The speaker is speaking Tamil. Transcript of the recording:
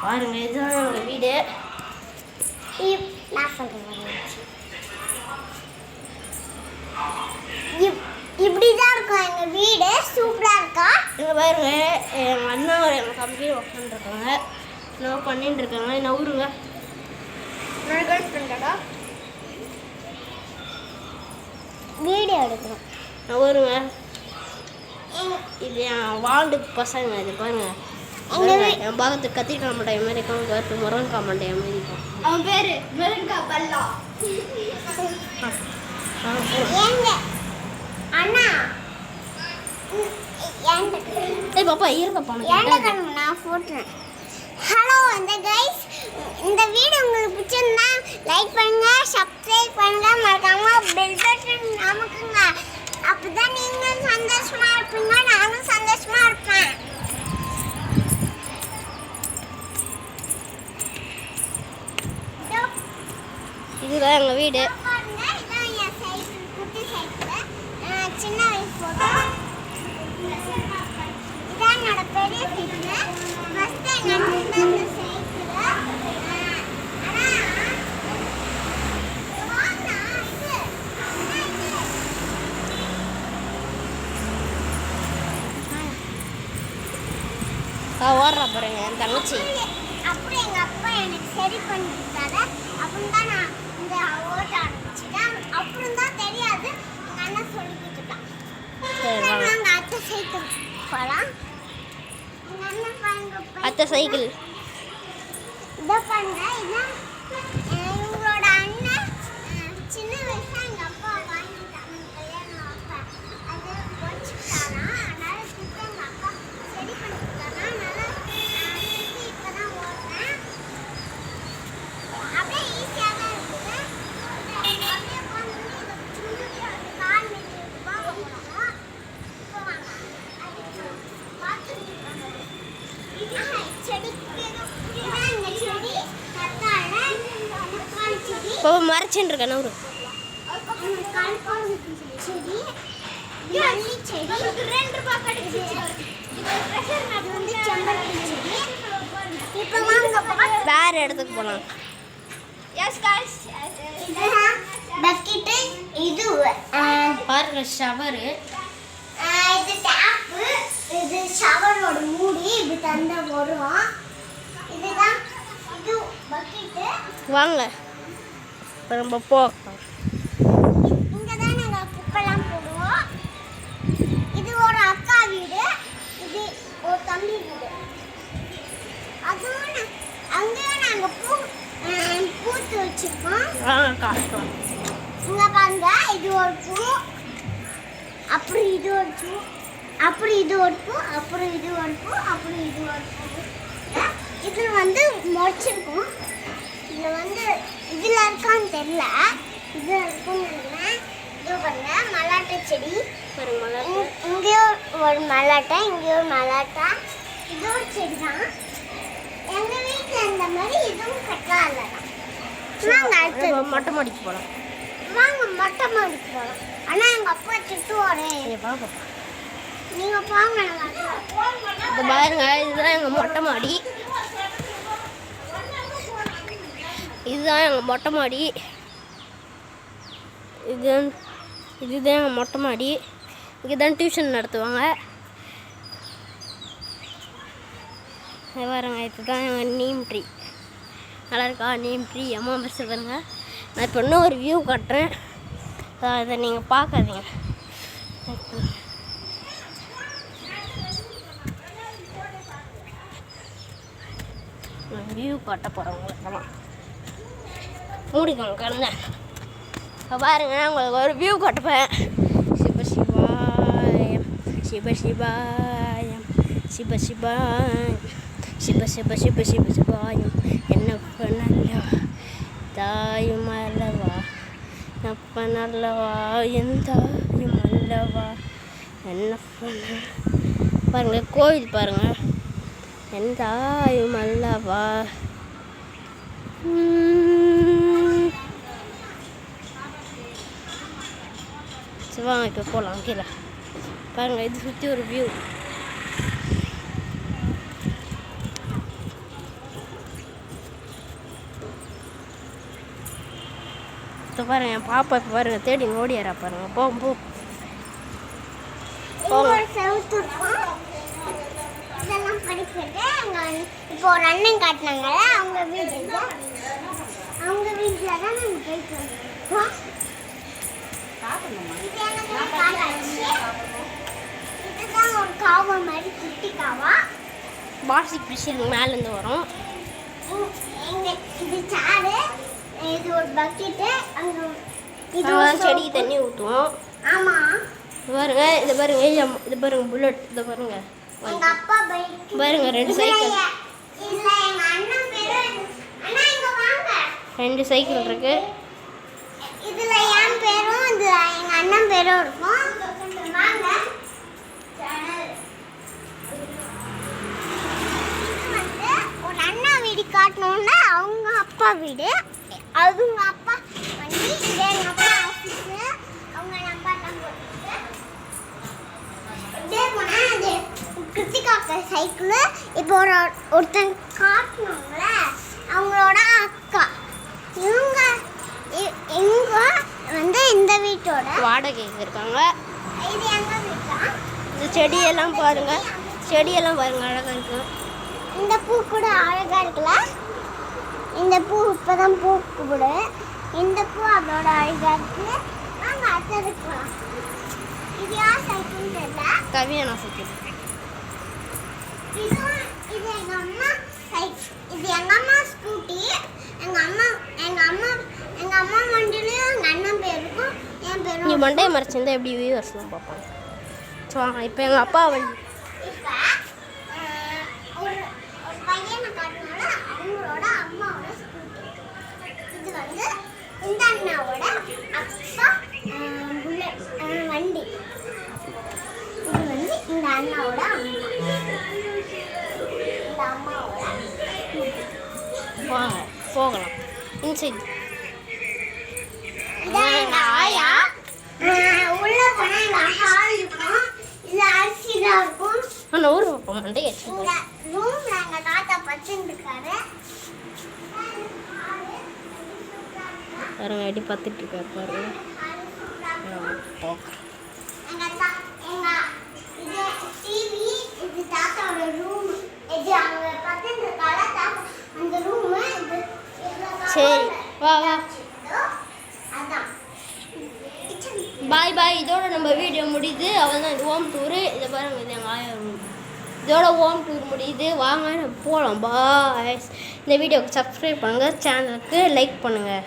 பாருங்க இதுதான் எங்கள் வீடு. நான் சொல்கிறேன், இப்படிதான் இருக்கும் எங்கள் வீடு. சூப்பராக இருக்கா? இங்கே பாருங்க எங்கள் அண்ணா ஒரு எங்கள் தம்பியும் உட்காந்துருக்காங்க. என்ன பண்ணிட்டு இருக்காங்க. நவுருங்க வீடியோ எடுக்கணும். நவுருங்க. இது என் வார்டு பசங்க. இது பாருங்க என் பாகத்துக்கு கத்திரிக்காய் மட்டை மாதிரி இருக்கும். கருத்து முருங்கக்காய் மட்டை மாதிரி இருக்கும். அவன் பேர் முருங்கக்காய் பல்லா. அண்ணா ஏய் பாப்பா இருங்கப்பா நான் போட்டுறேன். ஹலோ இந்த கைஸ், இந்த வீடியோ உங்களுக்கு பிடிச்சிருந்தா லைக் பண்ணுங்க, சப்ஸ்கிரைப் பண்ணுங்க, மறக்காம பெல் பட்டன் அமுக்குங்க. அப்பதான் நீங்களும் சந்தோஷமா இருப்பீங்க, நானும் சந்தோஷமா இருப்பேன். இதுதான் எங்கள் வீடு. இதான் என் சைக்கிள், குட்டி சைக்கிள், சின்ன வயசு போட்டோ. இதான் என்னோட பெரிய சைக்கிள். ஃபர்ஸ்ட் எங்கள் அண்ணன் இந்த சைக்கிள். ஓடுறா பாருங்க என் தங்கச்சி. அப்புறம் எங்கள் அப்பா எனக்கு சரி பண்ணிட்டாரு. அப்புறம் தான் நான் இந்த ஓட்ட ஆரம்பிச்சிட்டேன். அப்புறம் தான் தெரியாது, எங்கள் அண்ணன் சொல்லிக்கிட்டு இருக்கான். நாங்கள் அத்தை சைக்கிள் போகலாம். எங்கள் அண்ணன் பாருங்க, அத்தை சைக்கிள் இதை பாருங்க. இதான் இவங்களோட அண்ணன். சின்ன வயசா எங்கள் அப்பா வாங்கிட்டாங்க கல்யாணம் அப்பா. அது வச்சுக்கிட்டாரா, அதனால திருப்பி எங்கள் அப்பா சரி பண்ணிக்கிட்டாரா. அதனால இப்போ தான் ஓடுறேன். அப்படியே ஈஸியாக தான் இருக்குது. அப்படியே போனோம்னா இதை சுண்டிட்டு அப்படி கால் நீட்டி வாங்க போகணும். இப்போ வாங்க அது பார்த்துட்டு இப்போ மறைச்சுட்டு இருக்கேன் நூறு. வேற இடத்துக்கு போகலாம். இது பாருங்க ஷவரு. இது டேப்பு. இது ஷவரோட மூடி. இப்படி தந்தா வரும். இதுதான் இது பக்கெட்டு. வாங்க இப்போ நம்ம போகலாம். இங்கே தான் நாங்கள் குப்பைலாம் போடுவோம். இது ஒரு அக்கா வீடு, இது ஒரு தம்பி வீடு. அதுவும் அங்கேயும் நாங்கள் பூத்து வச்சுருக்கோம். காட்டுறோம். இங்கே பாருங்க, இது ஒரு பூ, அப்புறம் இது ஒரு பூ, அப்புறம் இது ஒரு பூ, அப்புறம் இது ஒரு பூ, அப்புறம் இது ஒரு பூ. இது வந்து முளைச்சிருக்கும். இதில் வந்து இதில் இருக்கான்னு தெரியல, இதில் இருக்குன்னு நினைக்கிறேன். இது பாருங்க மல்லாட்டை செடி. இங்கேயும் ஒரு மல்லாட்டை, இங்கேயும் ஒரு மல்லாட்டை. இது ஒரு செடி தான். எங்கள் வீட்டில் இந்த மாதிரி இதுவும் கட்டலாம் இல்லை. வாங்க அடுத்து மொட்டை மாடிக்கு போகலாம். வாங்க மொட்டை மாடிக்கு போகலாம். ஆனால் எங்கள் அப்பா திட்டுவாரே. நீங்கள் போங்க. இது பாருங்க இதுதான் எங்கள் மொட்டை மாடி. இதுதான் எங்கள் மொட்டை மாடி. இதுதான் எங்கள் மொட்டை மாடி. இங்கே தான் டியூஷன் நடத்துவாங்க. பாருங்க இதுதான் எங்கள் நீம் ட்ரீ. நல்லா இருக்கா நீம் ட்ரீ? அம்மா பெருசு பாருங்க. நான் இப்போ இன்னும் ஒரு வியூ காட்டுறேன், அதை நீங்கள் பார்க்காதீங்க. வியூ காட்ட போகிறேன் உங்களுக்கெல்லாம். மூடிக்கோங்க கலந்த. இப்போ பாருங்க உங்களுக்கு ஒரு வியூ காட்டுப்பேன். சிவசிவாயம் சிவசிவாயம் சிவசிவாயம் சிவ சிவ சிவ சிவ சிவாயம். என்னப்ப நல்லவா தாயும் அல்லவா, நப்ப நல்லவா என் தாயும் அல்லவா. என்னப்ப பாருங்க கோவில் பாருங்க. என் தாயும் அல்லவா. வாங்க இப்போ போகலாம் கீழே. பாருங்கள் இது சுற்றி ஒரு வியூ. இப்போ பாருங்க என் பாப்பா இப்போ பாருங்க தேடி ஓடியாரா பாருங்க போ ஒரு செவுத்து இருக்கும். இதெல்லாம் படிக்கிறது இப்போ ஒரு அண்ணன் காட்டினாங்கல்ல அவங்க வீட்டில் தான் நாங்கள் போயிட்டு வந்தோம். இதுதான் ஒரு காவா மாதிரி குட்டி காவா. வாஷிங் மிஷின் மேலேருந்து வரும். இது சாரு, இது ஒரு பக்கெட்டு, அங்கே செடி தண்ணி ஊற்றுவோம். ஆமாம் பாருங்க இது பாருங்க இது பாருங்க புல்லட் இது பாருங்க எங்க அப்பா பைக் பாருங்க 2 சைக்கிள் இதுல எங்க அண்ணன் பேரு அண்ணா இங்க வாங்க 2 சைக்கிள் இருக்கு. இதுல என் பேரும் இதுல எங்க அண்ணன் பேரும் இருக்கும். வாங்க ஒரு அண்ணா வீடு காட்டணும்னா அவங்க அப்பா வீடு, அவங்க அப்பா வண்டி, இது எங்க அப்பா ஆஃபீஸ், அவங்க நம்பர்லாம் போட்டுருக்கு. இதே போனா அது கிருத்திகாக்க சைக்கிள். இப்போ ஒருத்தன் காட்டணும்ல அவங்களோட அக்கா. இவங்க வந்து இந்த வீட்டோட வாடகைக்கு இருக்காங்க. இது எங்க வீட்டா? இந்த செடியெல்லாம் பாருங்க அழகா இருக்கு. இந்த பூ கூட அழகா இருக்குல்ல. இந்த பூ இப்பதான் பூக்குது. இந்த பூ அதோட அழகா இருக்கு. நாங்க அதை இருக்கலாம். இது யார் சைக்கிள் தெரியல. கவியானா சைக்கிள். இது எங்க அம்மா சைக்கிள். இது எங்க அம்மா ஸ்கூட்டி. எங்க அம்மா வண்டியிலயும் எங்க அண்ணன் பேருக்கும் என் பேரும். நீ மண்டையை மறைச்சிருந்தா எப்படி வியூவர்ஸ்லாம் பார்ப்பாங்க. ஸோ இப்போ எங்கள் அப்பா வண்டி இப்போ ஒரு பையனை காட்டினால அவங்களோட அம்மாவோட ஸ்கூட்டி. இது வந்து இந்த அண்ணாவோட அப்பா புல்லட் வண்டி. இது வந்து இந்த அண்ணாவோட அம்மா, இந்த அம்மாவோட ஸ்கூட்டி. வாங்க போகலாம் இன்சைட். இதான் எங்க ஆயா. உள்ள போனா எங்க ஹால் இருக்கும். இதுல அரிசி தான் இருக்கும். ஆனால் ஊர் வைப்போம் மண்டையை இந்த ரூம்ல எங்க தாத்தா படுத்துருக்காரு. பாருங்க எப்படி பார்த்துட்டு இருக்காரு பாருங்க. இது டிவி, இது தாத்தாவோட ரூம். இது அவங்க படுத்துருக்காரு அந்த ரூம். இது சரி வா அதான் பாய் பாய். இதோட நம்ம வீடியோ முடியுது. அவள் தான் இது ஹோம் டூரு. இதை பாருங்க இது எங்கள் ஆயா ரூம். இதோட ஹோம் டூர் முடியுது. வாங்க நம்ம போகலாம். பாய். இந்த வீடியோவுக்கு சப்ஸ்கிரைப் பண்ணுங்கள், சேனலுக்கு லைக் பண்ணுங்கள்.